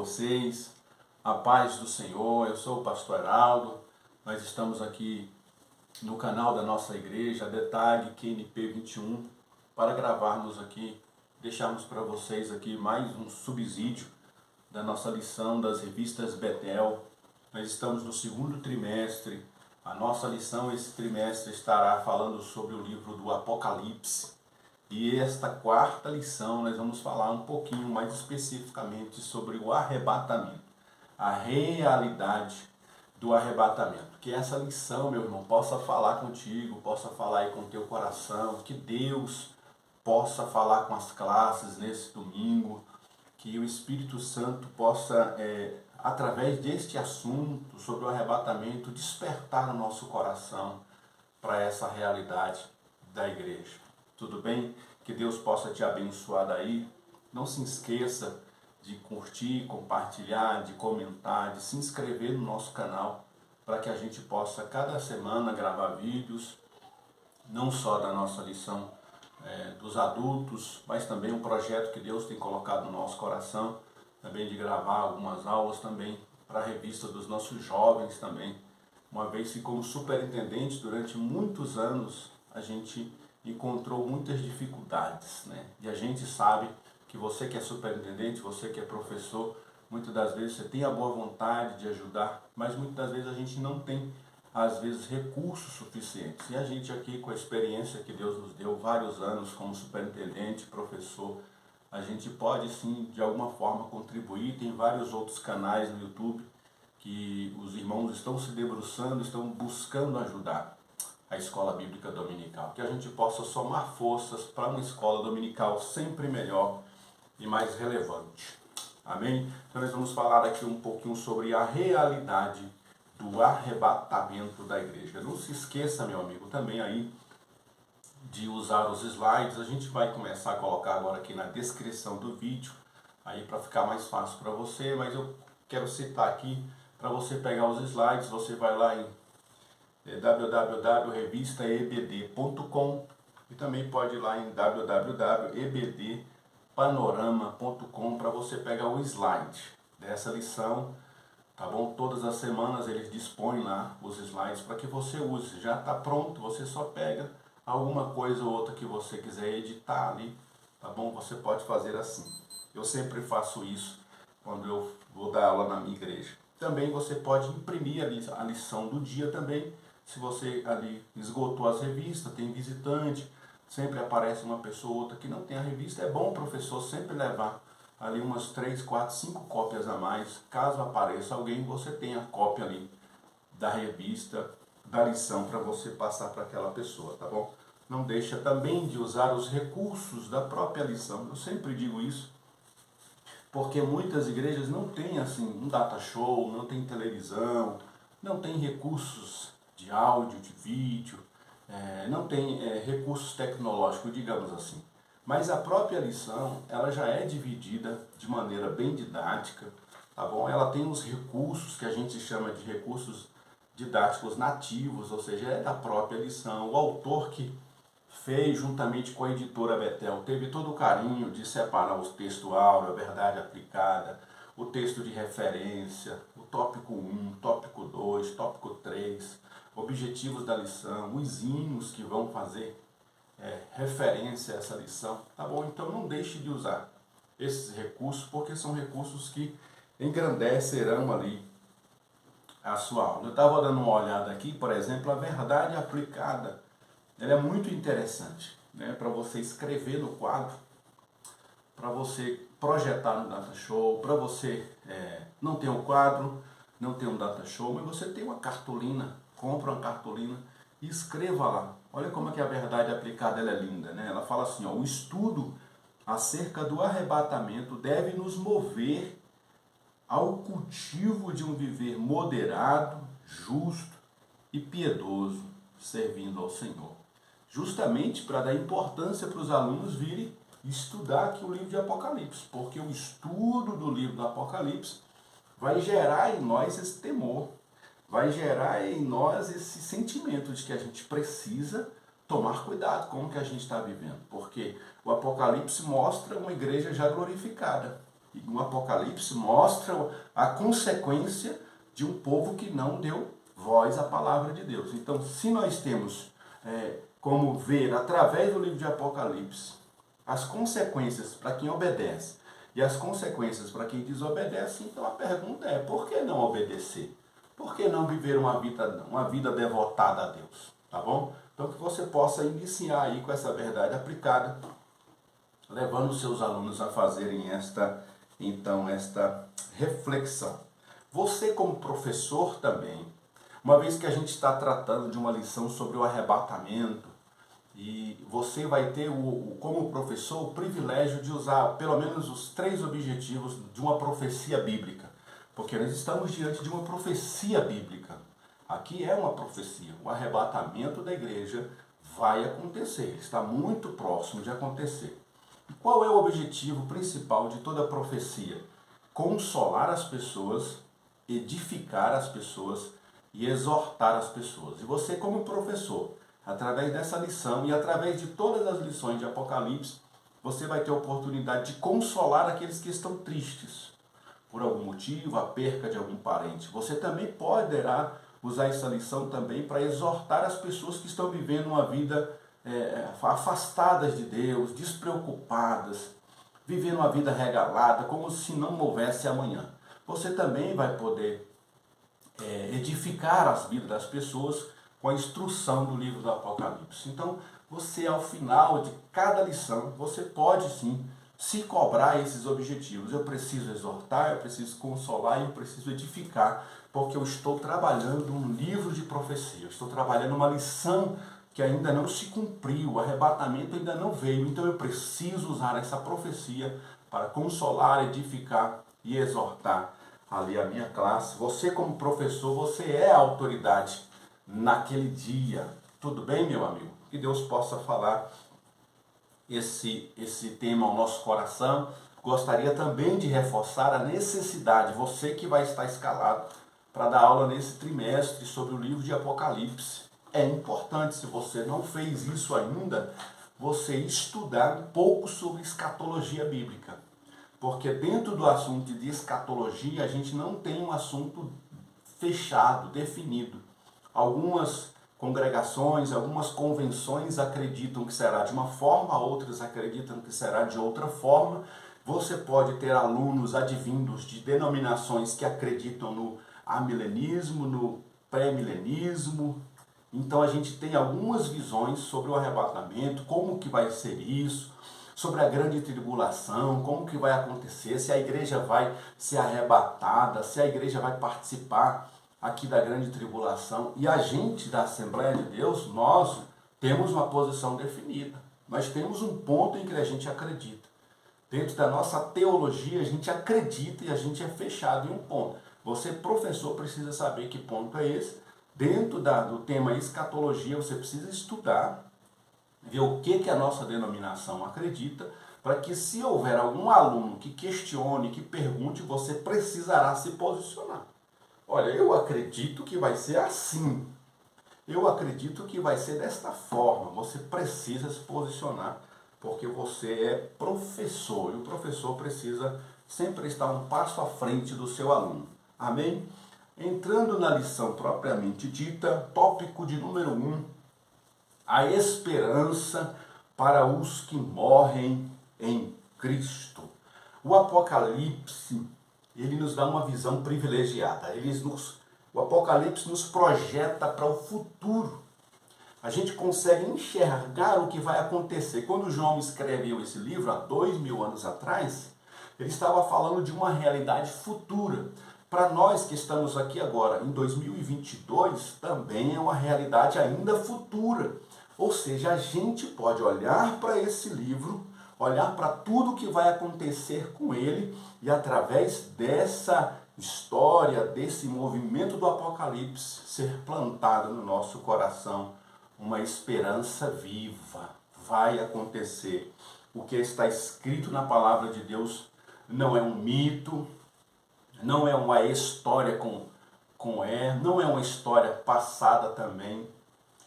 vocês, a paz do Senhor. Eu sou o pastor Heraldo, nós estamos aqui no canal da nossa igreja, Detag QNP 21, para gravarmos aqui, deixarmos para vocês aqui mais um subsídio da nossa lição das revistas Betel. Nós estamos no segundo trimestre, a nossa lição esse trimestre estará falando sobre o livro do Apocalipse. E esta quarta lição nós vamos falar um pouquinho mais especificamente sobre o arrebatamento, a realidade do arrebatamento. Que essa lição, meu irmão, possa falar contigo, possa falar aí com o teu coração, que Deus possa falar com as classes nesse domingo, que o Espírito Santo possa, através deste assunto sobre o arrebatamento, despertar no nosso coração para essa realidade da igreja. Tudo bem? Que Deus possa te abençoar daí. Não se esqueça de curtir, compartilhar, de comentar, de se inscrever no nosso canal, para que a gente possa cada semana gravar vídeos, não só da nossa lição dos adultos, mas também um projeto que Deus tem colocado no nosso coração, também de gravar algumas aulas também para a revista dos nossos jovens também. Uma vez que como superintendente durante muitos anos a gente encontrou muitas dificuldades, né? E a gente sabe que você que é superintendente, você que é professor, muitas das vezes você tem a boa vontade de ajudar, mas muitas das vezes a gente não tem, às vezes, recursos suficientes. E a gente aqui, com a experiência que Deus nos deu, vários anos como superintendente, professor, a gente pode sim, de alguma forma, contribuir. Tem vários outros canais no YouTube que os irmãos estão se debruçando, estão buscando ajudar a escola bíblica dominical, que a gente possa somar forças para uma escola dominical sempre melhor e mais relevante. Amém? Então nós vamos falar aqui um pouquinho sobre a realidade do arrebatamento da igreja. Não se esqueça, meu amigo, também aí de usar os slides. A gente vai começar a colocar agora aqui na descrição do vídeo, aí para ficar mais fácil para você, mas eu quero citar aqui para você pegar os slides. Você vai lá em www.revistaebd.com e também pode ir lá em www.ebdpanorama.com para você pegar o slide dessa lição, tá bom? Todas as semanas eles dispõem lá os slides para que você use. Já está pronto, você só pega alguma coisa ou outra que você quiser editar ali, tá bom? Você pode fazer assim. Eu sempre faço isso quando eu vou dar aula na minha igreja. Também você pode imprimir a lição do dia também. Se você ali esgotou as revistas, tem visitante, sempre aparece uma pessoa ou outra que não tem a revista, é bom o professor sempre levar ali umas 3, 4, 5 cópias a mais. Caso apareça alguém, você tem a cópia ali da revista, da lição, para você passar para aquela pessoa, tá bom? Não deixa também de usar os recursos da própria lição. Eu sempre digo isso, porque muitas igrejas não têm assim um data show, não tem televisão, não tem recursos de áudio, de vídeo, não tem recursos tecnológicos, digamos assim. Mas a própria lição, ela já é dividida de maneira bem didática, tá bom? Ela tem os recursos que a gente chama de recursos didáticos nativos, ou seja, é da própria lição. O autor que fez, juntamente com a editora Betel, teve todo o carinho de separar os textos áureo, a verdade aplicada, o texto de referência, o tópico 1, tópico 2, tópico 3, objetivos da lição, os hinos que vão fazer referência a essa lição, tá bom? Então não deixe de usar esses recursos, porque são recursos que engrandecerão ali a sua aula. Eu estava dando uma olhada aqui, por exemplo, a verdade aplicada, ela é muito interessante, né? Para você escrever no quadro, para você projetar no data show, para você não ter um quadro, não ter um data show, mas você tem uma cartolina, compra uma cartolina e escreva lá. Olha como é que a verdade aplicada ela é linda, né? Ela fala assim, ó, o estudo acerca do arrebatamento deve nos mover ao cultivo de um viver moderado, justo e piedoso, servindo ao Senhor. Justamente para dar importância para os alunos virem estudar aqui o livro de Apocalipse, porque o estudo do livro do Apocalipse vai gerar em nós esse temor, vai gerar em nós esse sentimento de que a gente precisa tomar cuidado com o que a gente está vivendo, porque o Apocalipse mostra uma igreja já glorificada, E o Apocalipse mostra a consequência de um povo que não deu voz à palavra de Deus. Então, se nós temos como ver através do livro de Apocalipse as consequências para quem obedece e as consequências para quem desobedece, então a pergunta é: por que não obedecer? Por que não viver uma vida devotada a Deus? Tá bom? Então que você possa iniciar aí com essa verdade aplicada, levando os seus alunos a fazerem esta reflexão. Você como professor também, uma vez que a gente está tratando de uma lição sobre o arrebatamento, e você vai ter, como professor, o privilégio de usar pelo menos os 3 objetivos de uma profecia bíblica. Porque nós estamos diante de uma profecia bíblica. Aqui é uma profecia. O arrebatamento da igreja vai acontecer. Está muito próximo de acontecer. E qual é o objetivo principal de toda profecia? Consolar as pessoas, edificar as pessoas e exortar as pessoas. E você, como professor, através dessa lição e através de todas as lições de Apocalipse, você vai ter a oportunidade de consolar aqueles que estão tristes por algum motivo, a perca de algum parente. Você também poderá usar essa lição também para exortar as pessoas que estão vivendo uma vida afastadas de Deus, despreocupadas, vivendo uma vida regalada, como se não houvesse amanhã. Você também vai poder edificar as vidas das pessoas com a instrução do livro do Apocalipse. Então, você, ao final de cada lição, você pode sim se cobrar esses objetivos. Eu preciso exortar, eu preciso consolar, eu preciso edificar, porque eu estou trabalhando um livro de profecia, eu estou trabalhando uma lição que ainda não se cumpriu, o arrebatamento ainda não veio, então eu preciso usar essa profecia para consolar, edificar e exortar ali a minha classe. Você como professor, você é a autoridade naquele dia. Tudo bem, meu amigo? Que Deus possa falar esse tema ao nosso coração. Gostaria também de reforçar a necessidade, você que vai estar escalado para dar aula nesse trimestre sobre o livro de Apocalipse. É importante, se você não fez isso ainda, você estudar um pouco sobre escatologia bíblica. Porque dentro do assunto de escatologia, a gente não tem um assunto fechado, definido. Algumas congregações, algumas convenções acreditam que será de uma forma, outras acreditam que será de outra forma. Você pode ter alunos advindos de denominações que acreditam no amilenismo, no pré-milenismo. Então a gente tem algumas visões sobre o arrebatamento, como que vai ser isso, sobre a grande tribulação, como que vai acontecer, se a igreja vai ser arrebatada, se a igreja vai participar aqui da grande tribulação. E a gente da Assembleia de Deus, nós temos uma posição definida. Nós temos um ponto em que a gente acredita. Dentro da nossa teologia, a gente acredita e a gente é fechado em um ponto. Você, professor, precisa saber que ponto é esse. Dentro do tema escatologia, você precisa estudar, ver o que a nossa denominação acredita, para que se houver algum aluno que questione, que pergunte, você precisará se posicionar. Olha, eu acredito que vai ser assim. Eu acredito que vai ser desta forma. Você precisa se posicionar, porque você é professor. E o professor precisa sempre estar um passo à frente do seu aluno. Amém? Entrando na lição propriamente dita, tópico de número 1, a esperança para os que morrem em Cristo. O Apocalipse, ele nos dá uma visão privilegiada. O Apocalipse nos projeta para o futuro. A gente consegue enxergar o que vai acontecer. Quando João escreveu esse livro, há 2000 anos atrás, ele estava falando de uma realidade futura. Para nós que estamos aqui agora, em 2022, também é uma realidade ainda futura. Ou seja, a gente pode olhar para esse livro, olhar para tudo que vai acontecer com ele e através dessa história, desse movimento do Apocalipse, ser plantado no nosso coração uma esperança viva. Vai acontecer. O que está escrito na palavra de Deus não é um mito, não é uma história não é uma história passada também.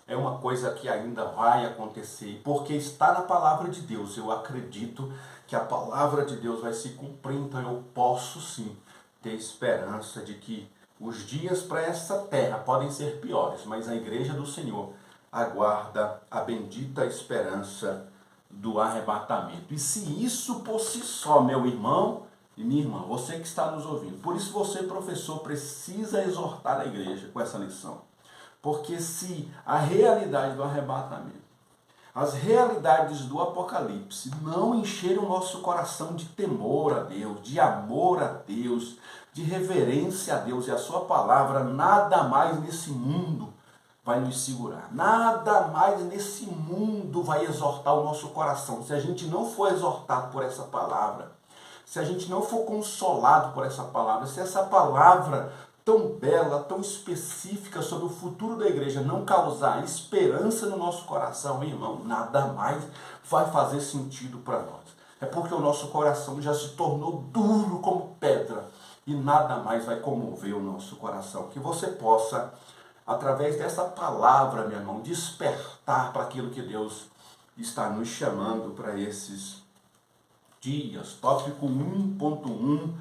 é uma coisa que ainda vai acontecer, porque está na palavra de Deus. Eu acredito que a palavra de Deus vai se cumprir, então eu posso sim ter esperança de que os dias para essa terra podem ser piores, mas a igreja do Senhor aguarda a bendita esperança do arrebatamento. E se isso por si só, meu irmão e minha irmã, você que está nos ouvindo, por isso você, professor, precisa exortar a igreja com essa lição. Porque se a realidade do arrebatamento, as realidades do Apocalipse não encherem o nosso coração de temor a Deus, de amor a Deus, de reverência a Deus e a sua palavra, nada mais nesse mundo vai nos segurar. Nada mais nesse mundo vai exortar o nosso coração. Se a gente não for exortado por essa palavra, se a gente não for consolado por essa palavra, se essa palavra tão bela, tão específica sobre o futuro da igreja não causar esperança no nosso coração, meu irmão, nada mais vai fazer sentido para nós. É porque o nosso coração já se tornou duro como pedra e nada mais vai comover o nosso coração. Que você possa, através dessa palavra, meu irmão, despertar para aquilo que Deus está nos chamando para esses dias. Tópico 1.1,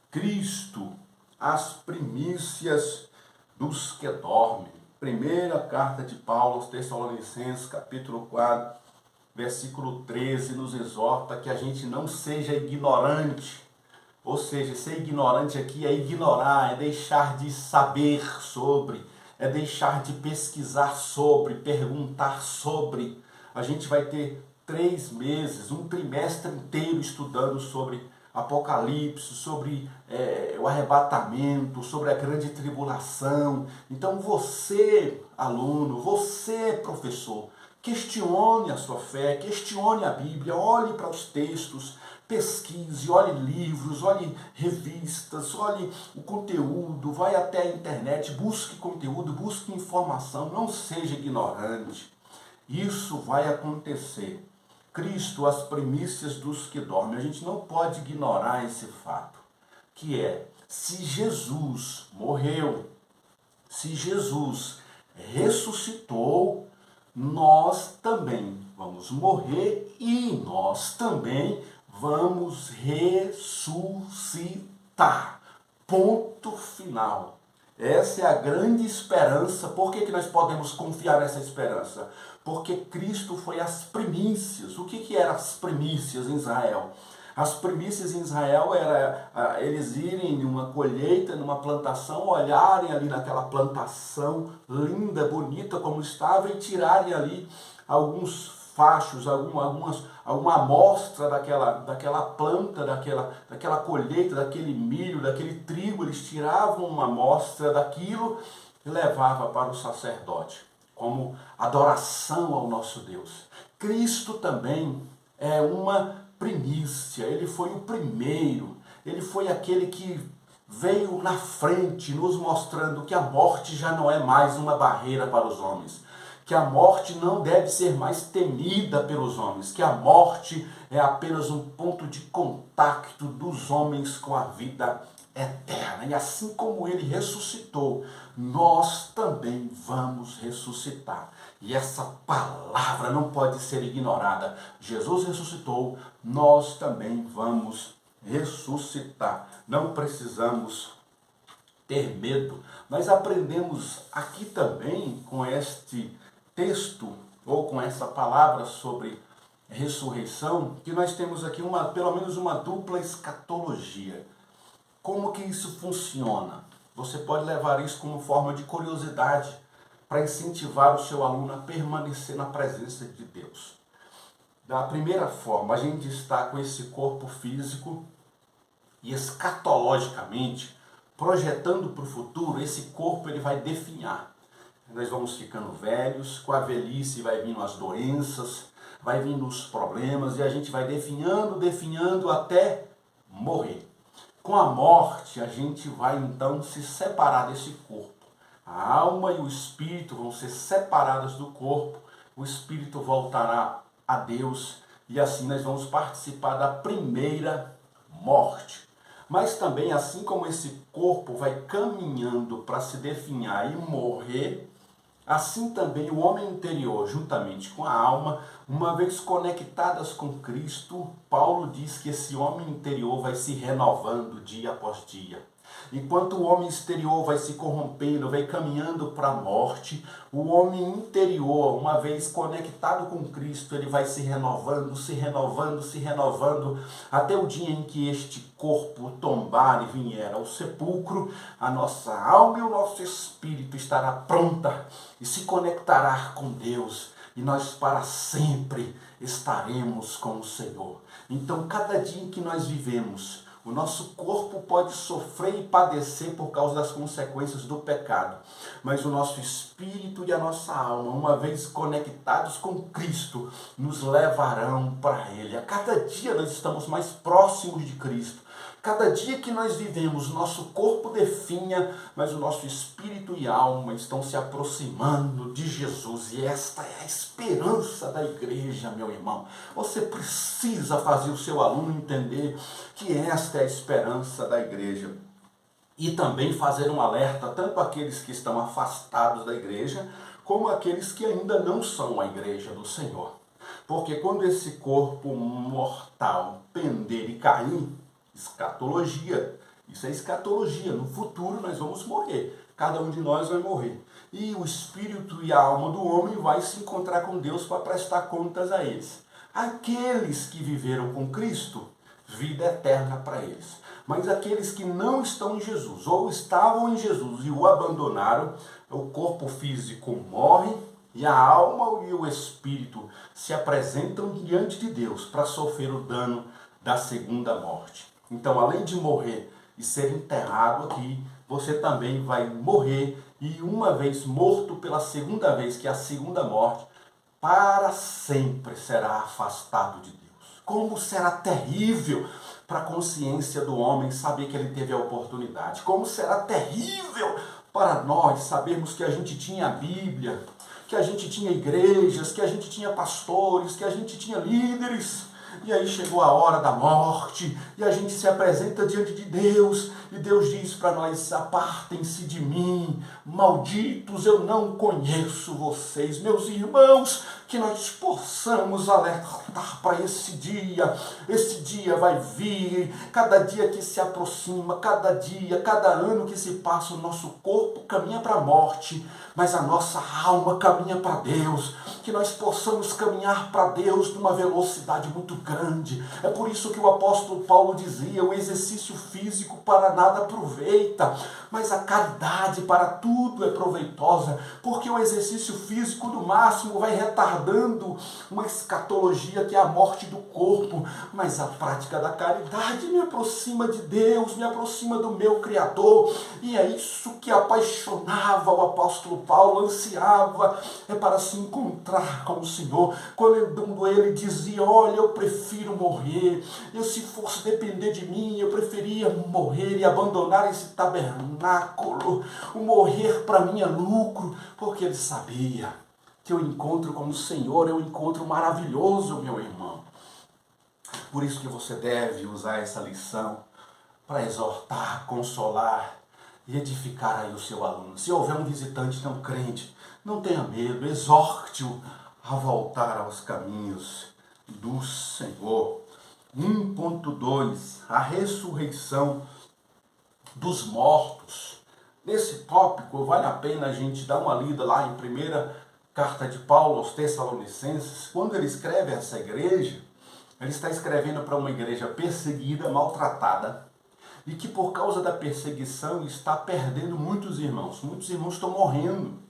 Cristo, as primícias dos que dormem. Primeira carta de Paulo aos Tessalonicenses, capítulo 4, versículo 13, nos exorta que a gente não seja ignorante. Ou seja, ser ignorante aqui é ignorar, é deixar de saber sobre, é deixar de pesquisar sobre, perguntar sobre. A gente vai ter 3 meses, um trimestre inteiro estudando sobre Apocalipse, sobre o arrebatamento, sobre a grande tribulação. Então você, aluno, você, professor, questione a sua fé, questione a Bíblia, olhe para os textos, pesquise, olhe livros, olhe revistas, olhe o conteúdo, vai até a internet, busque conteúdo, busque informação, não seja ignorante. Isso vai acontecer. Cristo, as primícias dos que dormem. A gente não pode ignorar esse fato, que é, se Jesus morreu, se Jesus ressuscitou, nós também vamos morrer e nós também vamos ressuscitar. Ponto final. Essa é a grande esperança. Por que nós podemos confiar nessa esperança? Porque Cristo foi as primícias. O que eram as primícias em Israel? As primícias em Israel era eles irem numa colheita, numa plantação, olharem ali naquela plantação linda, bonita como estava e tirarem ali alguns fachos, alguma amostra daquela planta, daquela colheita, daquele milho, daquele trigo. Eles tiravam uma amostra daquilo e levavam para o sacerdote, como adoração ao nosso Deus. Cristo também é uma primícia, ele foi o primeiro, ele foi aquele que veio na frente, nos mostrando que a morte já não é mais uma barreira para os homens, que a morte não deve ser mais temida pelos homens, que a morte é apenas um ponto de contato dos homens com a vida eterna. E assim como ele ressuscitou, nós também vamos ressuscitar. E essa palavra não pode ser ignorada. Jesus ressuscitou, nós também vamos ressuscitar. Não precisamos ter medo. Nós aprendemos aqui também com este texto, ou com essa palavra sobre ressurreição, que nós temos aqui pelo menos uma dupla escatologia. Como que isso funciona? Você pode levar isso como forma de curiosidade para incentivar o seu aluno a permanecer na presença de Deus. Da primeira forma, a gente está com esse corpo físico e escatologicamente projetando para o futuro, esse corpo ele vai definhar. Nós vamos ficando velhos, com a velhice vai vindo as doenças, vai vindo os problemas e a gente vai definhando até morrer. Com a morte, a gente vai então se separar desse corpo. A alma e o espírito vão ser separados do corpo, o espírito voltará a Deus e assim nós vamos participar da primeira morte. Mas também, assim como esse corpo vai caminhando para se definhar e morrer, assim também o homem interior, juntamente com a alma, uma vez conectadas com Cristo, Paulo diz que esse homem interior vai se renovando dia após dia. Enquanto o homem exterior vai se corrompendo, vai caminhando para a morte, o homem interior, uma vez conectado com Cristo, ele vai se renovando, se renovando, se renovando, até o dia em que este corpo tombar e vier ao sepulcro, a nossa alma e o nosso espírito estará pronta e se conectará com Deus, e nós para sempre estaremos com o Senhor. Então, cada dia em que nós vivemos, o nosso corpo pode sofrer e padecer por causa das consequências do pecado. Mas o nosso espírito e a nossa alma, uma vez conectados com Cristo, nos levarão para Ele. A cada dia nós estamos mais próximos de Cristo. Cada dia que nós vivemos, nosso corpo definha, mas o nosso espírito e alma estão se aproximando de Jesus. E esta é a esperança da igreja, meu irmão. Você precisa fazer o seu aluno entender que esta é a esperança da igreja. E também fazer um alerta tanto àqueles que estão afastados da igreja, como àqueles que ainda não são a igreja do Senhor. Porque quando esse corpo mortal pender e cair, escatologia, isso é escatologia, no futuro nós vamos morrer, cada um de nós vai morrer. E o espírito e a alma do homem vai se encontrar com Deus para prestar contas a eles. Aqueles que viveram com Cristo, vida eterna para eles. Mas aqueles que não estão em Jesus, ou estavam em Jesus e o abandonaram, o corpo físico morre e a alma e o espírito se apresentam diante de Deus para sofrer o dano da segunda morte. Então, além de morrer e ser enterrado aqui, você também vai morrer e uma vez morto pela segunda vez, que é a segunda morte, para sempre será afastado de Deus. Como será terrível para a consciência do homem saber que ele teve a oportunidade. Como será terrível para nós sabermos que a gente tinha a Bíblia, que a gente tinha igrejas, que a gente tinha pastores, que a gente tinha líderes. E aí chegou a hora da morte, e a gente se apresenta diante de Deus, e Deus diz para nós: apartem-se de mim, malditos, eu não conheço vocês. Meus irmãos, que nós possamos alertar para esse dia vai vir, cada dia que se aproxima, cada dia, cada ano que se passa, o nosso corpo caminha para a morte, mas a nossa alma caminha para Deus, que nós possamos caminhar para Deus numa velocidade muito grande. É por isso que o apóstolo Paulo dizia: o exercício físico para nada aproveita, mas a caridade para tudo é proveitosa, porque o exercício físico no máximo vai retardando uma escatologia que é a morte do corpo, mas a prática da caridade me aproxima de Deus, me aproxima do meu Criador, e é isso que apaixonava o apóstolo Paulo, ansiava, é para se encontrar com o Senhor. Quando ele dizia: olha, eu prefiro morrer, se fosse depender de mim, eu preferia morrer e abandonar esse tabernáculo, o morrer para mim é lucro, porque ele sabia que o encontro com o Senhor é um encontro maravilhoso, meu irmão. Por isso que você deve usar essa lição para exortar, consolar e edificar aí o seu aluno. Se houver um visitante não crente, não tenha medo, exorte-o a voltar aos caminhos do Senhor. 1.2, a ressurreição dos mortos. Nesse tópico, vale a pena a gente dar uma lida lá em primeira carta de Paulo aos Tessalonicenses. Quando ele escreve essa igreja, ele está escrevendo para uma igreja perseguida, maltratada, e que por causa da perseguição está perdendo muitos irmãos. Muitos irmãos estão morrendo.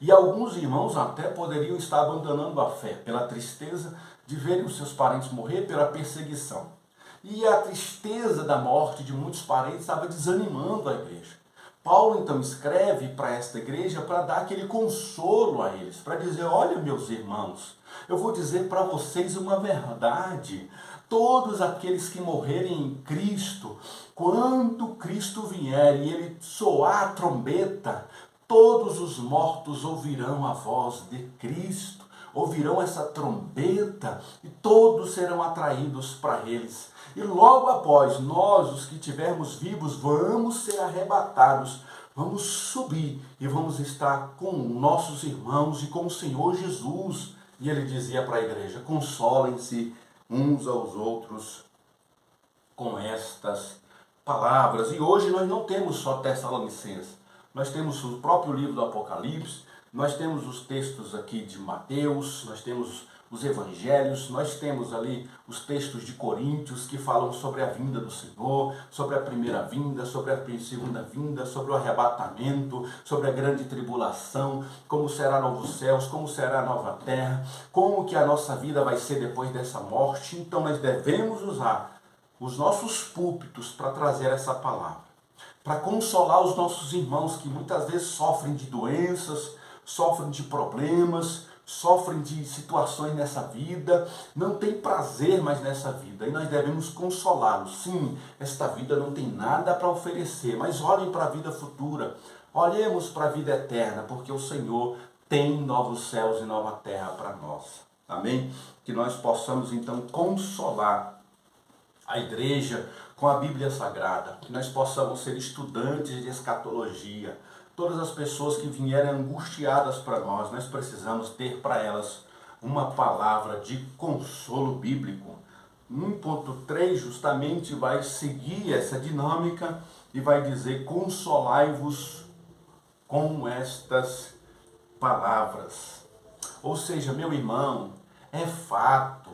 E alguns irmãos até poderiam estar abandonando a fé pela tristeza de verem os seus parentes morrer, pela perseguição. E a tristeza da morte de muitos parentes estava desanimando a igreja. Paulo então escreve para esta igreja para dar aquele consolo a eles, para dizer: olha, meus irmãos, eu vou dizer para vocês uma verdade. Todos aqueles que morrerem em Cristo, quando Cristo vier e ele soar a trombeta, todos os mortos ouvirão a voz de Cristo, ouvirão essa trombeta e todos serão atraídos para eles. E logo após, nós, os que estivermos vivos, vamos ser arrebatados Vamos subir e vamos estar com nossos irmãos e com o Senhor Jesus. E ele dizia para a igreja: consolem-se uns aos outros com estas palavras. E hoje nós não temos só Tessalonicenses, nós temos o próprio livro do Apocalipse, nós temos os textos aqui de Mateus, nós temos os evangelhos, nós temos ali os textos de Coríntios que falam sobre a vinda do Senhor, sobre a primeira vinda, sobre a segunda vinda, sobre o arrebatamento, sobre a grande tribulação, como será novos céus, como será a nova terra, como que a nossa vida vai ser depois dessa morte. Então nós devemos usar os nossos púlpitos para trazer essa palavra, para consolar os nossos irmãos que muitas vezes sofrem de doenças, sofrem de problemas, sofrem de situações nessa vida, não tem prazer mais nessa vida, e nós devemos consolá-los. Sim, esta vida não tem nada para oferecer, mas olhem para a vida futura, olhemos para a vida eterna, porque o Senhor tem novos céus e nova terra para nós. Amém? Que nós possamos então consolar a igreja com a Bíblia Sagrada, que nós possamos ser estudantes de escatologia. Todas as pessoas que vierem angustiadas para nós precisamos ter para elas uma palavra de consolo bíblico. 1.3 justamente vai seguir essa dinâmica e vai dizer: consolai-vos com estas palavras. Ou seja, meu irmão, é fato,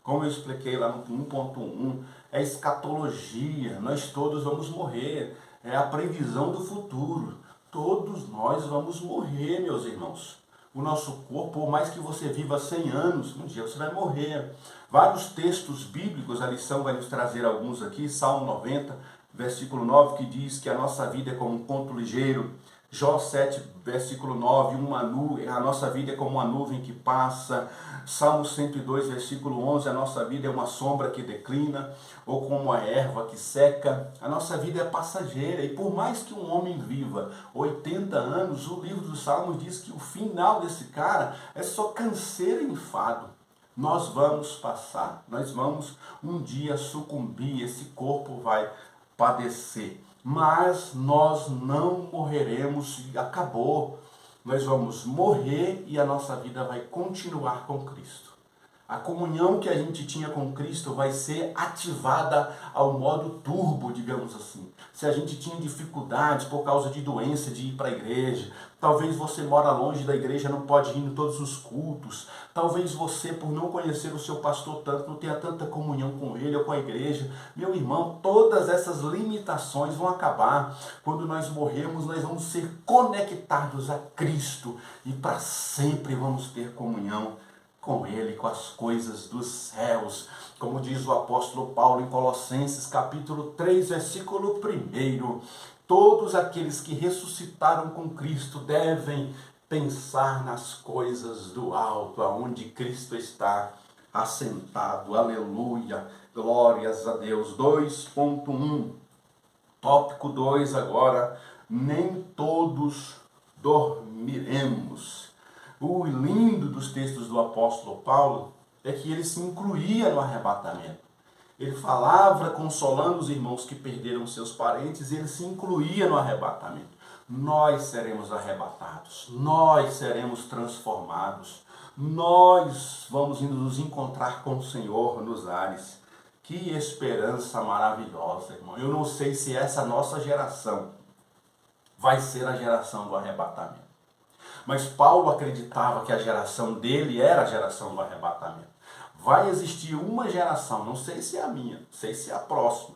como eu expliquei lá no 1.1, é escatologia, nós todos vamos morrer, é a previsão do futuro. Todos nós vamos morrer, meus irmãos. O nosso corpo, por mais que você viva 100 anos, um dia você vai morrer. Vários textos bíblicos, a lição vai nos trazer alguns aqui. Salmo 90, versículo 9, que diz que a nossa vida é como um conto ligeiro. Jó 7, versículo 9, a nossa vida é como uma nuvem que passa. Salmo 102, versículo 11, a nossa vida é uma sombra que declina, ou como a erva que seca. A nossa vida é passageira, e por mais que um homem viva 80 anos, o livro dos Salmos diz que o final desse cara é só canseira e enfado. Nós vamos passar, nós vamos um dia sucumbir, esse corpo vai padecer. Mas nós não morreremos e acabou. Nós vamos morrer e a nossa vida vai continuar com Cristo. A comunhão que a gente tinha com Cristo vai ser ativada ao modo turbo, digamos assim. Se a gente tinha dificuldades por causa de doença de ir para a igreja, talvez você mora longe da igreja, não pode ir em todos os cultos, talvez você, por não conhecer o seu pastor tanto, não tenha tanta comunhão com ele ou com a igreja. Meu irmão, todas essas limitações vão acabar. Quando nós morrermos, nós vamos ser conectados a Cristo e para sempre vamos ter comunhão com Ele, com as coisas dos céus. Como diz o apóstolo Paulo em Colossenses capítulo 3, versículo 1, todos aqueles que ressuscitaram com Cristo devem pensar nas coisas do alto, aonde Cristo está assentado. Aleluia, glórias a Deus. 2.1, tópico 2 agora: nem todos dormiremos. O lindo dos textos do apóstolo Paulo é que ele se incluía no arrebatamento. Ele falava consolando os irmãos que perderam seus parentes, e ele se incluía no arrebatamento. Nós seremos arrebatados, nós seremos transformados, nós vamos nos encontrar com o Senhor nos ares. Que esperança maravilhosa, irmão. Eu não sei se essa nossa geração vai ser a geração do arrebatamento. Mas Paulo acreditava que a geração dele era a geração do arrebatamento. Vai existir uma geração, não sei se é a minha, não sei se é a próxima,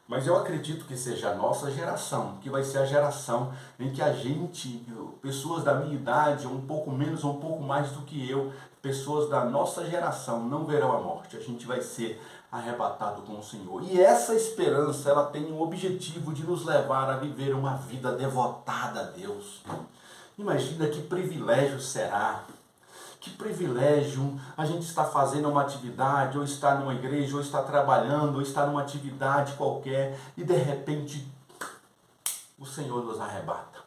mas eu acredito que seja a nossa geração, que vai ser a geração em que a gente, pessoas da minha idade, um pouco menos ou um pouco mais do que eu, pessoas da nossa geração não verão a morte. A gente vai ser arrebatado com o Senhor. E essa esperança, ela tem o objetivo de nos levar a viver uma vida devotada a Deus. Imagina que privilégio será, que privilégio a gente está fazendo uma atividade, ou está numa igreja, ou está trabalhando, ou está numa atividade qualquer, e de repente o Senhor nos arrebata.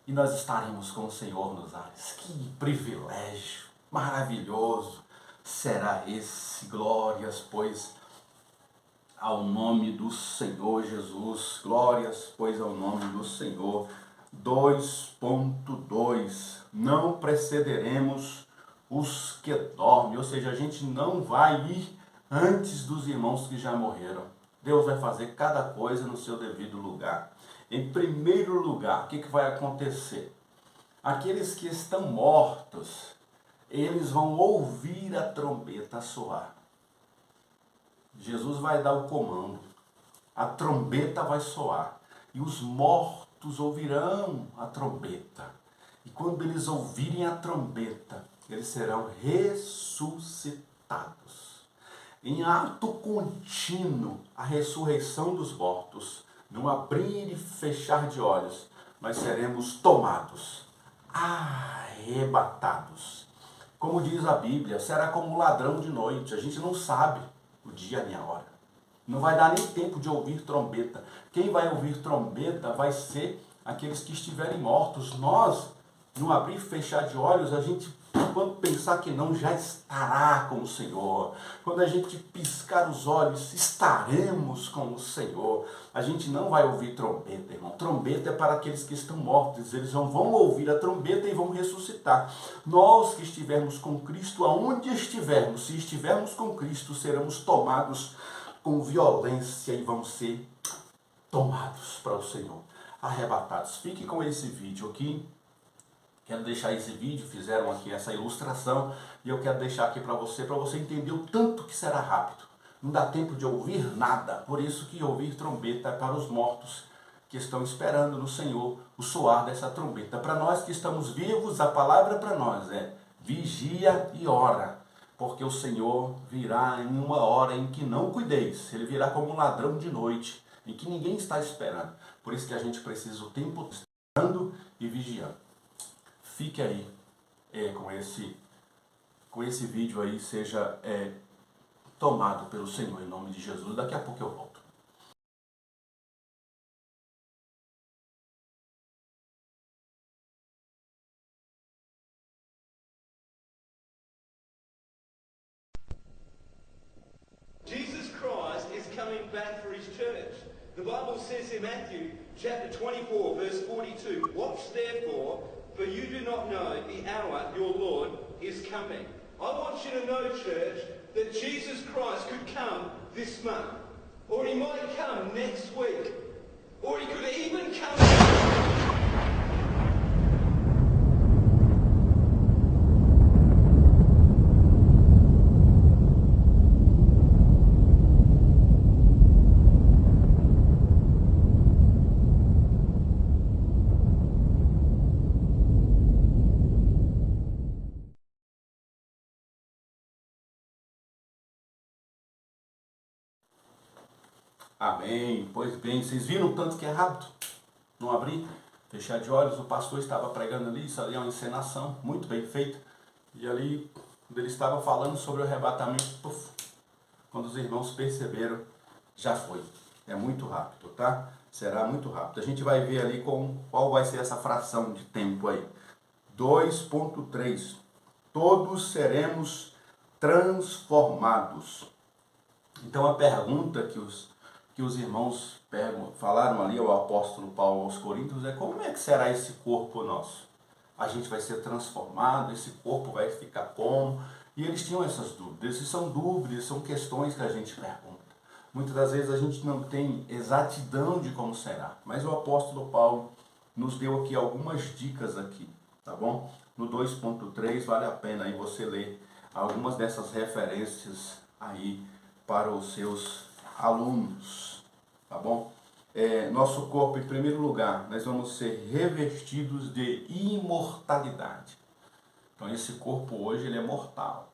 E nós estaremos com o Senhor nos ares. Que privilégio maravilhoso será esse, glórias, pois ao nome do Senhor Jesus. Glórias, pois, ao nome do Senhor. 2.2. Não precederemos os que dormem. Ou seja, a gente não vai ir antes dos irmãos que já morreram. Deus vai fazer cada coisa no seu devido lugar. Em primeiro lugar, o que vai acontecer? Aqueles que estão mortos, eles vão ouvir a trombeta soar. Jesus vai dar o comando, a trombeta vai soar, e os mortos ouvirão a trombeta. E quando eles ouvirem a trombeta, eles serão ressuscitados. Em ato contínuo, a ressurreição dos mortos, não abrir e fechar de olhos, nós seremos tomados, arrebatados. Como diz a Bíblia, será como um ladrão de noite. A gente não sabe o dia nem a hora. Não vai dar nem tempo de ouvir trombeta. Quem vai ouvir trombeta vai ser aqueles que estiverem mortos. Nós, no abrir e fechar de olhos, a gente, quando pensar que não, já estará com o Senhor. Quando a gente piscar os olhos, estaremos com o Senhor. A gente não vai ouvir trombeta, irmão. Trombeta é para aqueles que estão mortos. Eles não vão ouvir a trombeta e vão ressuscitar. Nós que estivermos com Cristo, aonde estivermos, se estivermos com Cristo, seremos tomados com violência e vão ser tomados para o Senhor, arrebatados. Fique com esse vídeo aqui. Quero deixar esse vídeo, fizeram aqui essa ilustração, e eu quero deixar aqui para você entender o tanto que será rápido. Não dá tempo de ouvir nada, por isso que ouvir trombeta é para os mortos que estão esperando no Senhor o soar dessa trombeta. Para nós que estamos vivos, a palavra para nós é vigia e ora, porque o Senhor virá em uma hora em que não cuideis. Ele virá como um ladrão de noite, em que ninguém está esperando. Por isso que a gente precisa o tempo esperando e vigiando. Fique aí com esse vídeo aí, seja tomado pelo Senhor em nome de Jesus. Daqui a pouco eu volto. Jesus Christ is coming back for his church. The Bible says in Matthew chapter 24 verse 42, watch therefore, for you do not know the hour your Lord is coming. I want you to know, church, that Jesus Christ could come this month, or he might come next week, or he could even come... Amém. Pois bem, vocês viram o tanto que é rápido? Não abrir, fechar de olhos, o pastor estava pregando ali, isso ali é uma encenação muito bem feita. E ali, quando ele estava falando sobre o arrebatamento, puf, quando os irmãos perceberam, já foi. É muito rápido, tá? Será muito rápido. A gente vai ver ali qual vai ser essa fração de tempo aí. 2.3. Todos seremos transformados. Então a pergunta que os irmãos falaram ali ao apóstolo Paulo aos Coríntios é: como é que será esse corpo nosso? A gente vai ser transformado, esse corpo vai ficar como? E eles tinham essas dúvidas. Essas são dúvidas, são questões que a gente pergunta. Muitas das vezes a gente não tem exatidão de como será, mas o apóstolo Paulo nos deu aqui algumas dicas aqui, tá bom? No 2.3 vale a pena aí você ler algumas dessas referências aí para os seus alunos, tá bom? Nosso corpo, em primeiro lugar, nós vamos ser revestidos de imortalidade. Então esse corpo hoje ele é mortal.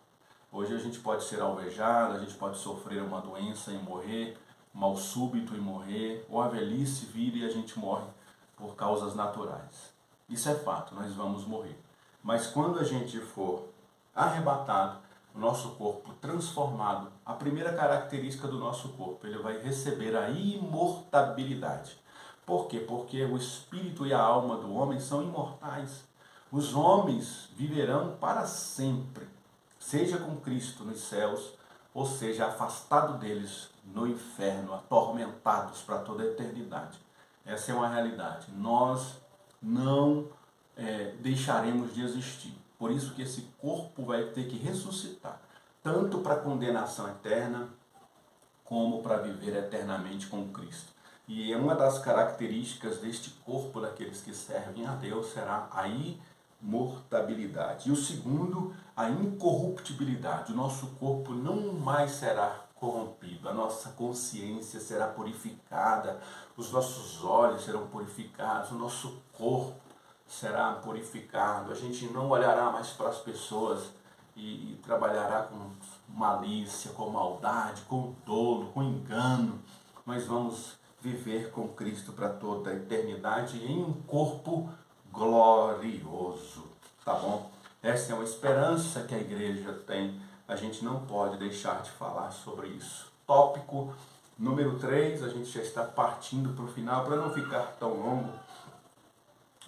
Hoje a gente pode ser alvejado, a gente pode sofrer uma doença e morrer, mal súbito e morrer, ou a velhice vir e a gente morre por causas naturais. Isso é fato, nós vamos morrer. Mas quando a gente for arrebatado, o nosso corpo transformado, a primeira característica do nosso corpo, ele vai receber a imortabilidade. Por quê? Porque o espírito e a alma do homem são imortais. Os homens viverão para sempre, seja com Cristo nos céus, ou seja, afastado deles no inferno, atormentados para toda a eternidade. Essa é uma realidade. Nós não deixaremos de existir. Por isso que esse corpo vai ter que ressuscitar, tanto para a condenação eterna, como para viver eternamente com Cristo. E uma das características deste corpo daqueles que servem a Deus será a imortabilidade. E o segundo, a incorruptibilidade. O nosso corpo não mais será corrompido, a nossa consciência será purificada, os nossos olhos serão purificados, o nosso corpo será purificado, a gente não olhará mais para as pessoas e trabalhará com malícia, com maldade, com dolo, com engano. Nós vamos viver com Cristo para toda a eternidade em um corpo glorioso, tá bom? Essa é uma esperança que a igreja tem. A gente não pode deixar de falar sobre isso. Tópico número 3, a gente já está partindo para o final, para não ficar tão longo.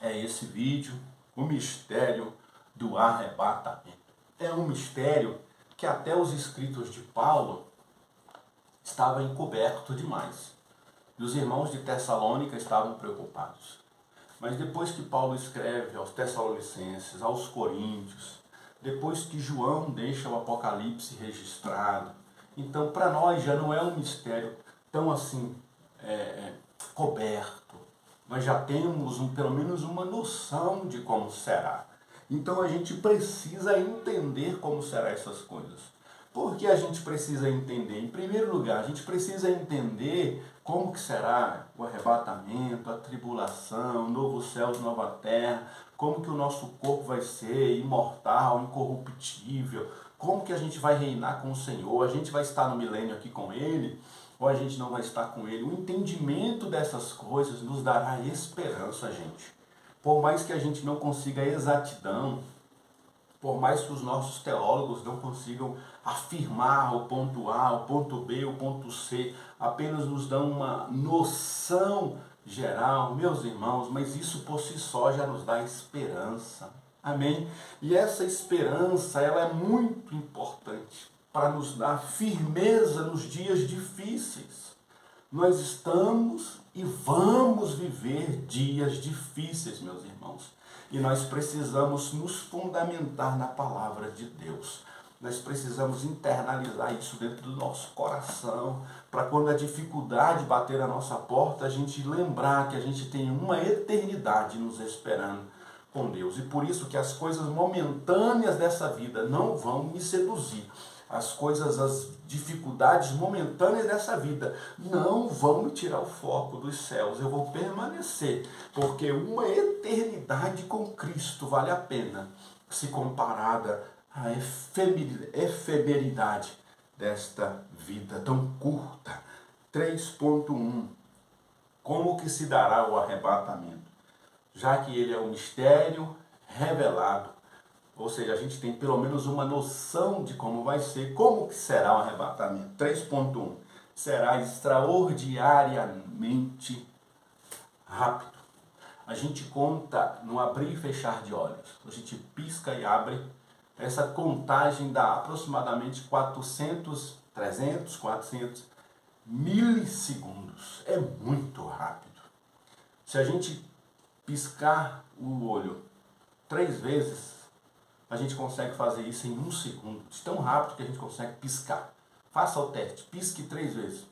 É esse vídeo, o mistério do arrebatamento. É um mistério que até os escritos de Paulo estavam encobertos demais. E os irmãos de Tessalônica estavam preocupados. Mas depois que Paulo escreve aos Tessalonicenses, aos Coríntios, depois que João deixa o Apocalipse registrado, então para nós já não é um mistério tão assim coberto. Nós já temos pelo menos uma noção de como será. Então a gente precisa entender como serão essas coisas. Por que a gente precisa entender? Em primeiro lugar, a gente precisa entender como que será o arrebatamento, a tribulação, novo céu, nova terra, como que o nosso corpo vai ser imortal, incorruptível, como que a gente vai reinar com o Senhor, a gente vai estar no milênio aqui com Ele, ou a gente não vai estar com Ele. O entendimento dessas coisas nos dará esperança, gente. Por mais que a gente não consiga exatidão, por mais que os nossos teólogos não consigam afirmar o ponto A, o ponto B, o ponto C, apenas nos dão uma noção geral, meus irmãos, mas isso por si só já nos dá esperança. Amém? E essa esperança, ela é muito importante para nos dar firmeza nos dias difíceis. Nós estamos e vamos viver dias difíceis, meus irmãos. E nós precisamos nos fundamentar na palavra de Deus. Nós precisamos internalizar isso dentro do nosso coração, para quando a dificuldade bater a nossa porta, a gente lembrar que a gente tem uma eternidade nos esperando com Deus. E por isso que as coisas momentâneas dessa vida não vão me seduzir. As dificuldades momentâneas dessa vida não vão me tirar o foco dos céus. Eu vou permanecer, porque uma eternidade com Cristo vale a pena, se comparada à efemeridade desta vida tão curta. 3.1. Como que se dará o arrebatamento? Já que ele é um mistério revelado, ou seja, a gente tem pelo menos uma noção de como vai ser, como que será o arrebatamento. 3.1. Será extraordinariamente rápido. A gente conta no abrir e fechar de olhos. A gente pisca e abre. Essa contagem dá aproximadamente 400 milissegundos. É muito rápido. Se a gente piscar o olho 3 vezes, a gente consegue fazer isso em 1 segundo. De tão rápido que a gente consegue piscar. Faça o teste. Pisque 3 vezes.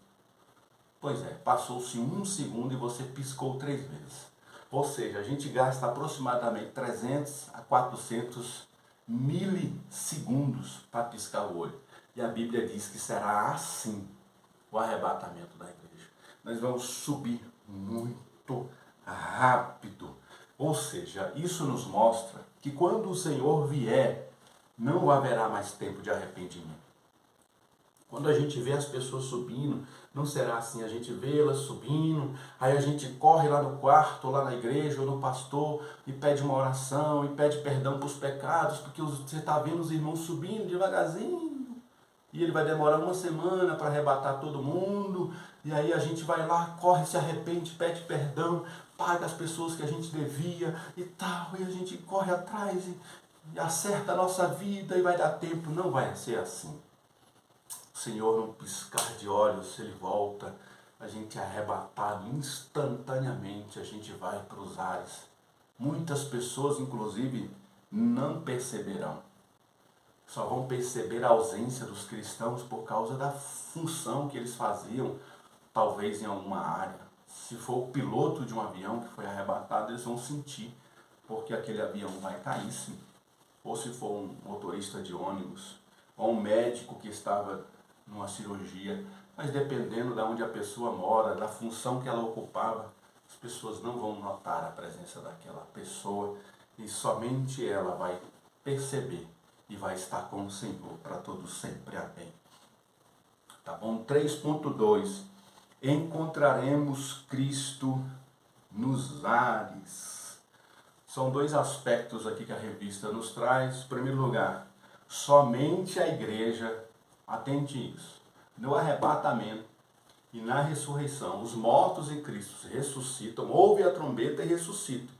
Pois é, passou-se 1 segundo e você piscou 3 vezes. Ou seja, a gente gasta aproximadamente 300 a 400 milissegundos para piscar o olho. E a Bíblia diz que será assim o arrebatamento da igreja. Nós vamos subir muito rápido. Ou seja, isso nos mostra que quando o Senhor vier, não haverá mais tempo de arrependimento. Quando a gente vê as pessoas subindo, não será assim, a gente vê elas subindo, aí a gente corre lá no quarto, lá na igreja, ou no pastor, e pede uma oração, e pede perdão para os pecados, porque você está vendo os irmãos subindo devagarzinho, e ele vai demorar 1 semana para arrebatar todo mundo, e aí a gente vai lá, corre, se arrepende, pede perdão, paga as pessoas que a gente devia e tal, e a gente corre atrás e acerta a nossa vida e vai dar tempo. Não vai ser assim. O Senhor, num piscar de olhos, Ele volta, a gente é arrebatado instantaneamente, a gente vai para os ares. Muitas pessoas, inclusive, não perceberão. Só vão perceber a ausência dos cristãos por causa da função que eles faziam, talvez em alguma área. Se for o piloto de um avião que foi arrebatado, eles vão sentir, porque aquele avião vai cair sim. Ou se for um motorista de ônibus, ou um médico que estava numa cirurgia. Mas dependendo de onde a pessoa mora, da função que ela ocupava, as pessoas não vão notar a presença daquela pessoa e somente ela vai perceber e vai estar com o Senhor para todo sempre. Amém. Tá bom? 3.2. Encontraremos Cristo nos ares. São dois aspectos aqui que a revista nos traz. Em primeiro lugar, somente a igreja, atente isso, no arrebatamento e na ressurreição, os mortos em Cristo ressuscitam, ouvem a trombeta e ressuscitam.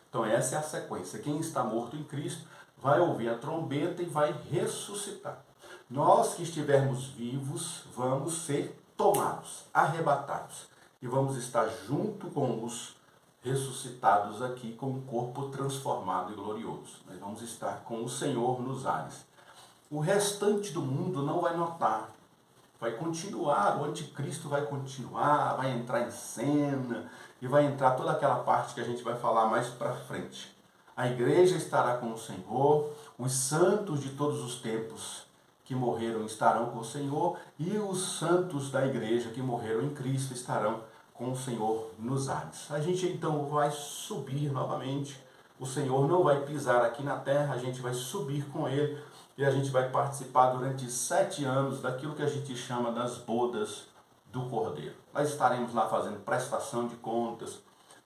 Então essa é a sequência. Quem está morto em Cristo vai ouvir a trombeta e vai ressuscitar. Nós que estivermos vivos vamos ser tomados, arrebatados. E vamos estar junto com os ressuscitados aqui com um corpo transformado e glorioso. Nós vamos estar com o Senhor nos ares. O restante do mundo não vai notar. Vai continuar, o anticristo vai continuar, vai entrar em cena e vai entrar toda aquela parte que a gente vai falar mais para frente. A igreja estará com o Senhor, os santos de todos os tempos que morreram estarão com o Senhor e os santos da igreja que morreram em Cristo estarão com o Senhor nos ares. A gente então vai subir novamente, o Senhor não vai pisar aqui na terra, a gente vai subir com Ele e a gente vai participar durante 7 anos daquilo que a gente chama das bodas do Cordeiro. Nós estaremos lá fazendo prestação de contas,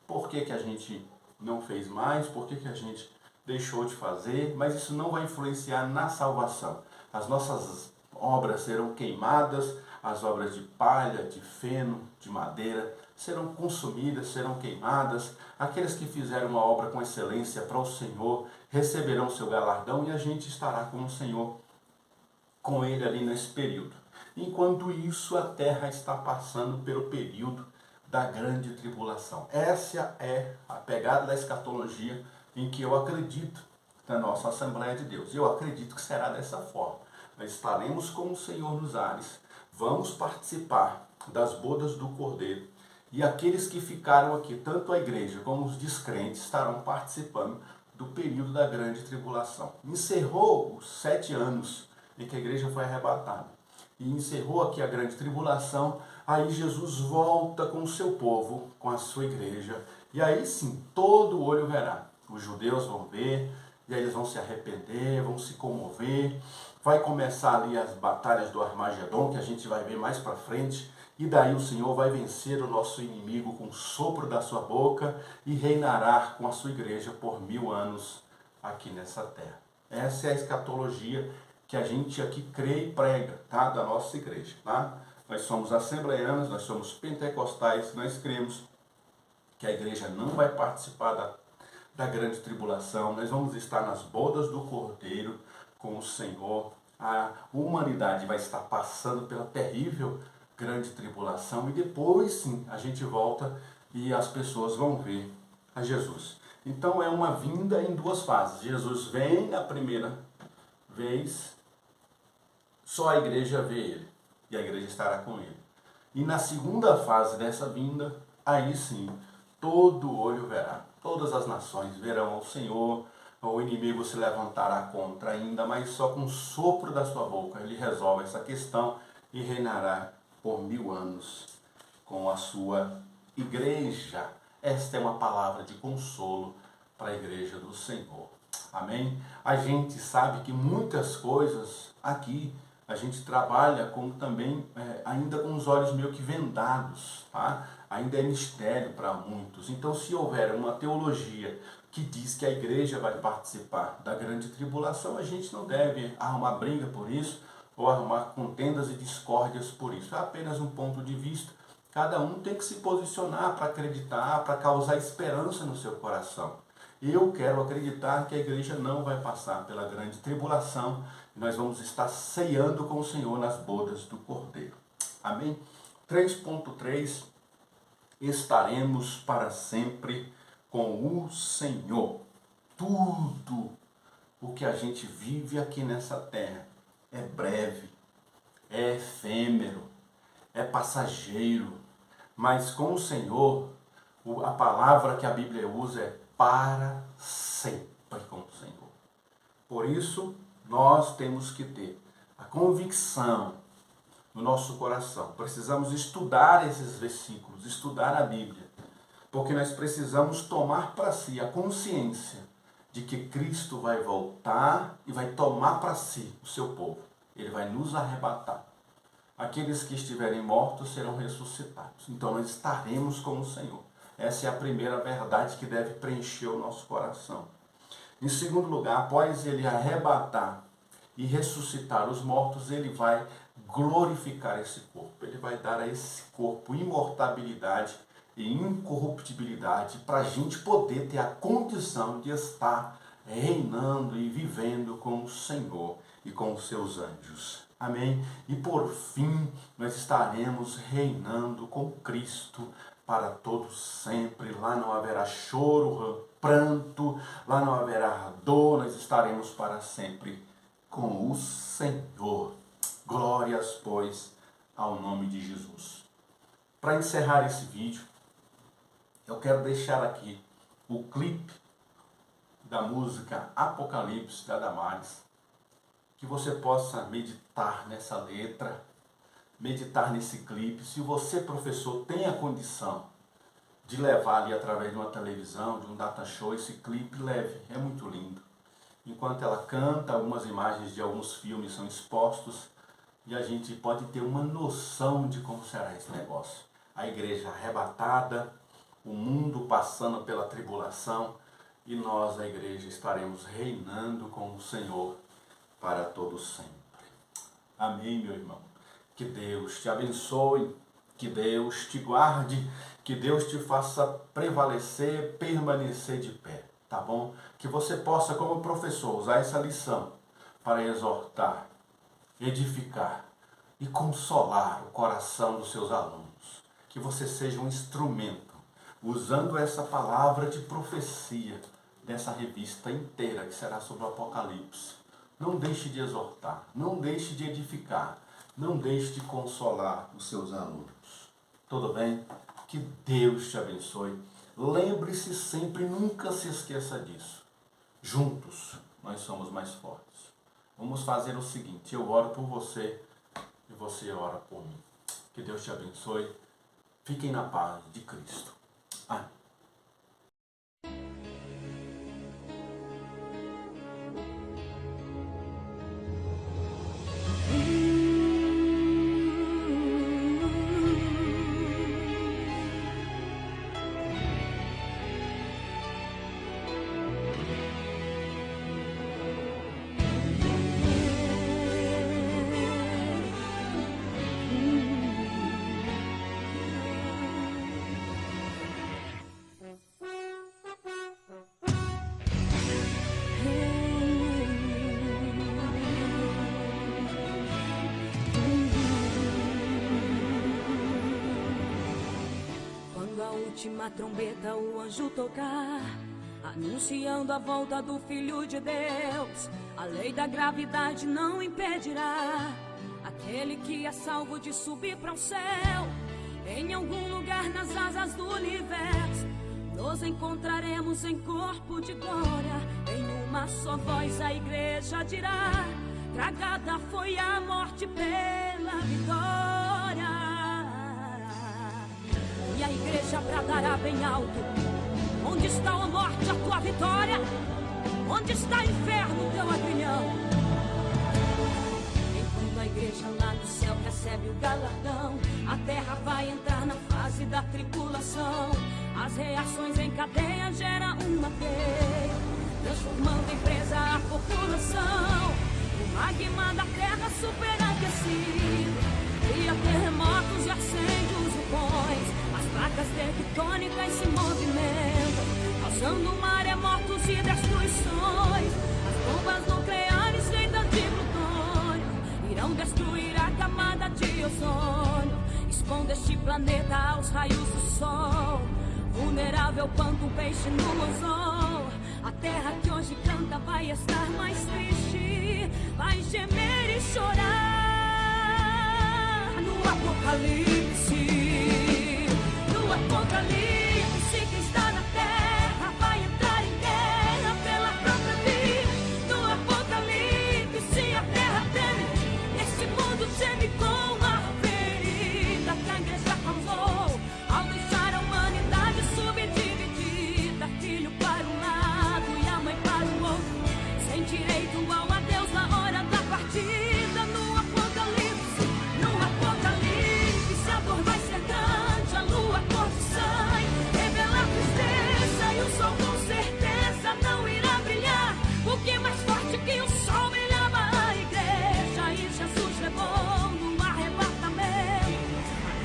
por que a gente não fez mais, por que a gente deixou de fazer, mas isso não vai influenciar na salvação. As nossas obras serão queimadas, as obras de palha, de feno, de madeira, serão consumidas, serão queimadas. Aqueles que fizeram uma obra com excelência para o Senhor receberão seu galardão e a gente estará com o Senhor, com Ele ali nesse período. Enquanto isso, a terra está passando pelo período da grande tribulação. Essa é a pegada da escatologia em que eu acredito na nossa Assembleia de Deus. Eu acredito que será dessa forma. Nós estaremos com o Senhor nos ares, vamos participar das bodas do Cordeiro e aqueles que ficaram aqui, tanto a igreja como os descrentes, estarão participando do período da grande tribulação. Encerrou os 7 anos em que a igreja foi arrebatada e encerrou aqui a grande tribulação. Aí Jesus volta com o seu povo, com a sua igreja, e aí sim, todo olho verá. Os judeus vão ver, e aí eles vão se arrepender, vão se comover. Vai começar ali as batalhas do Armagedon, que a gente vai ver mais para frente, e daí o Senhor vai vencer o nosso inimigo com o sopro da sua boca e reinará com a sua igreja por 1000 anos aqui nessa terra. Essa é a escatologia que a gente aqui crê e prega, tá? Da nossa igreja, tá? Nós somos assembleanos, nós somos pentecostais, nós cremos que a igreja não vai participar da grande tribulação, nós vamos estar nas bodas do Cordeiro com o Senhor. A humanidade vai estar passando pela terrível grande tribulação e depois sim a gente volta e as pessoas vão ver a Jesus. Então é uma vinda em 2 fases. Jesus vem a primeira vez, só a igreja vê ele e a igreja estará com ele. E na segunda fase dessa vinda, aí sim todo olho verá, todas as nações verão ao Senhor. O inimigo se levantará contra ainda, mas só com o sopro da sua boca ele resolve essa questão e reinará por 1000 anos com a sua igreja. Esta é uma palavra de consolo para a igreja do Senhor. Amém? A gente sabe que muitas coisas aqui a gente trabalha com também ainda com os olhos meio que vendados, tá? Ainda é mistério para muitos. Então, se houver uma teologia que diz que a igreja vai participar da grande tribulação, a gente não deve arrumar briga por isso ou arrumar contendas e discórdias por isso. É apenas um ponto de vista. Cada um tem que se posicionar para acreditar, para causar esperança no seu coração. Eu quero acreditar que a igreja não vai passar pela grande tribulação. E nós vamos estar ceando com o Senhor nas bodas do Cordeiro. Amém? 3.3, estaremos para sempre com o Senhor. Tudo o que a gente vive aqui nessa terra é breve, é efêmero, é passageiro, mas com o Senhor, a palavra que a Bíblia usa é para sempre com o Senhor. Por isso, nós temos que ter a convicção no nosso coração. Precisamos estudar esses versículos, estudar a Bíblia, porque nós precisamos tomar para si a consciência de que Cristo vai voltar e vai tomar para si o seu povo. Ele vai nos arrebatar. Aqueles que estiverem mortos serão ressuscitados. Então nós estaremos com o Senhor. Essa é a primeira verdade que deve preencher o nosso coração. Em segundo lugar, após ele arrebatar e ressuscitar os mortos, ele vai glorificar esse corpo. Ele vai dar a esse corpo imortabilidade e incorruptibilidade para a gente poder ter a condição de estar reinando e vivendo com o Senhor e com os seus anjos. Amém? E por fim, nós estaremos reinando com Cristo para todos sempre. Lá não haverá choro, pranto, lá não haverá dor, nós estaremos para sempre com o Senhor. Glórias, pois, ao nome de Jesus. Para encerrar esse vídeo, eu quero deixar aqui o clipe da música Apocalipse, da Damares, que você possa meditar nessa letra, meditar nesse clipe. Se você, professor, tem a condição de levar ali através de uma televisão, de um data show, esse clipe, leve, é muito lindo. Enquanto ela canta, algumas imagens de alguns filmes são expostos e a gente pode ter uma noção de como será esse negócio. A igreja arrebatada, o mundo passando pela tribulação e nós, a igreja, estaremos reinando com o Senhor para todos sempre. Amém, meu irmão? Que Deus te abençoe, que Deus te guarde, que Deus te faça prevalecer, permanecer de pé, tá bom? Que você possa, como professor, usar essa lição para exortar, edificar e consolar o coração dos seus alunos. Que você seja um instrumento, usando essa palavra de profecia dessa revista inteira que será sobre o Apocalipse. Não deixe de exortar, não deixe de edificar, não deixe de consolar os seus alunos. Tudo bem? Que Deus te abençoe. Lembre-se sempre, nunca se esqueça disso. Juntos nós somos mais fortes. Vamos fazer o seguinte, eu oro por você e você ora por mim. Que Deus te abençoe. Fiquem na paz de Cristo. Amém. Última trombeta o anjo tocar, anunciando a volta do Filho de Deus. A lei da gravidade não impedirá aquele que é salvo de subir para o céu. Em algum lugar nas asas do universo nos encontraremos em corpo de glória. Em uma só voz a igreja dirá: tragada foi a morte pela vitória. E a igreja bradará bem alto: onde está a morte, a tua vitória? Onde está, inferno, teu agrilhão? Enquanto a igreja lá no céu recebe o galardão, a terra vai entrar na fase da tribulação. As reações em cadeia geram uma teia, transformando em presa a população. O magma da terra superaquecido cria terremotos e acende os vulcões. As placas tectônicas se movimentam, causando maremotos ozônio, expondo este planeta aos raios do sol. Vulnerável quanto um peixe no anzol. A terra que hoje canta vai estar mais triste, vai gemer e chorar. No apocalipse, no apocalipse, quem está na terra vai entrar em guerra pela própria vida. No apocalipse, a terra treme, este mundo geme com a ferida que a igreja causou ao deixar a humanidade subdividida. Filho para um lado e a mãe para o outro, sem direito ao adeus na hora da partida. No apocalipse, a dor vai ser grande, a lua cor de sangue revela a tristeza e o sol com certeza não irá brilhar, porque mais forte que o sol brilhava a igreja e Jesus levou no arrebatamento.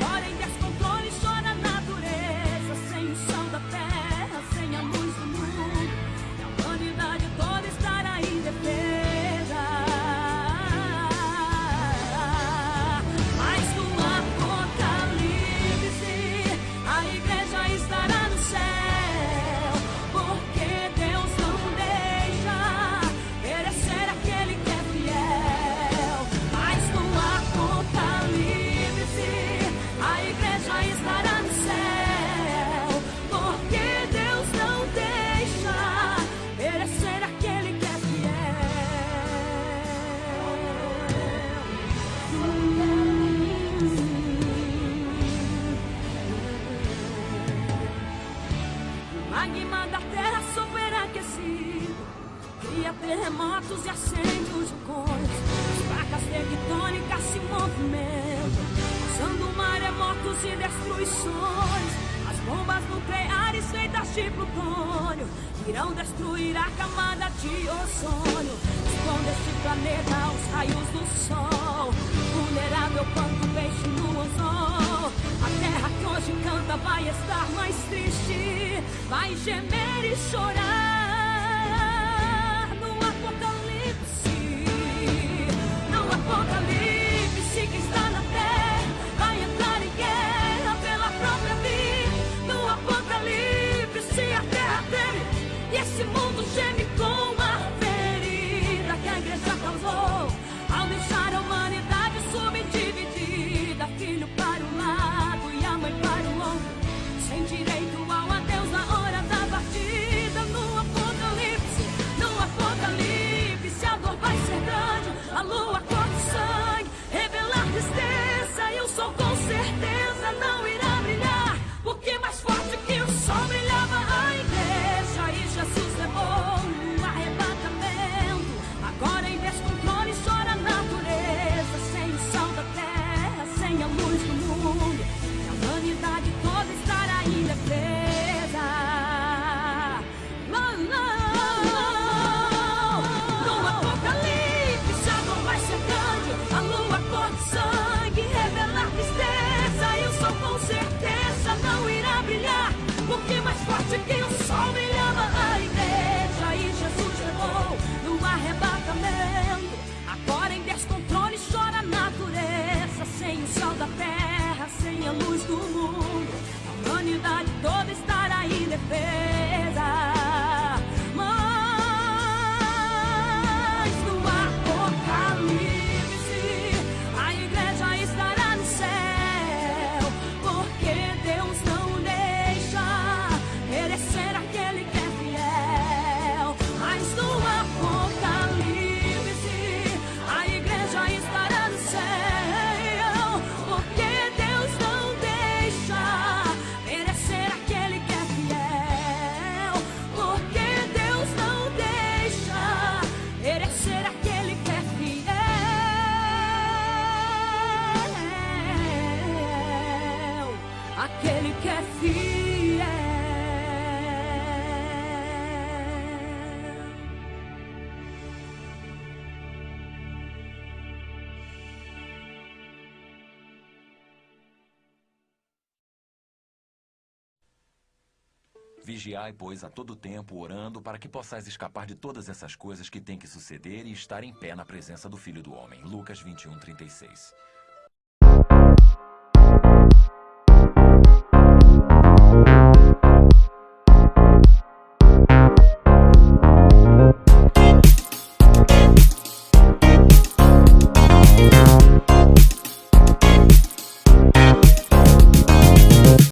Agora em descontrole chora a natureza, sem o chão da terra, sem a luz do mundo, e a humanidade toda estará indefesa. Mas no apocalipse a igreja estará no céu, porque Deus não deixa perecer aquele que é fiel. Mas no apocalipse a igreja estará no céu, porque Deus não deixa perecer aquele que é fiel. O magma da terra superaquecido cria terremotos e acende os vulcões. As placas tectônicas se movimentam, causando maremotos e destruições. As bombas nucleares feitas de plutônio irão destruir a camada de ozônio, expondo este planeta aos raios do sol. Vulnerável quanto um peixe no anzol. A terra que hoje canta vai estar mais triste, vai gemer e chorar. No apocalipse, quem está na terra vai entrar em guerra pela própria vida. No apocalipse a terra treme e esse mundo geme com a ferida que a igreja causou ao deixar a humanidade subdividida. Filho para um lado e a mãe para o outro, sem direito ao adeus na hora da partida. No apocalipse, a dor vai ser grande, a lua cor de sangue revelar tristeza e o sol com certeza não irá brilhar, porque mais forte que o sol brilhava a igreja e Jesus levou no arrebatamento. Agora em descontrole chora a natureza, sem o sal da terra, sem a luz do mundo, e a humanidade toda estará indefesa. No apocalipse a dor vai ser grande, a lua cor de sangue revelar tristeza e o sol com certeza não irá brilhar, porque mais forte que o sol brilhava a igreja e Jesus levou no arrebatamento. Agora em descontrole chora a natureza, sem o sol da terra, sem a luz do mundo, a humanidade toda estará indefesa. Mas no apocalipse a igreja estará no céu, porque Deus não deixa perecer aquele que é fiel. Mas no apocalipse a igreja estará no céu, porque Deus não deixa perecer aquele que é fiel. Porque Deus não deixa perecer aquele que é fiel. Aquele que é fiel. Vigiai, pois, a todo tempo, orando, para que possais escapar de todas essas coisas que têm que suceder e estar em pé na presença do Filho do Homem. Lucas 21:36.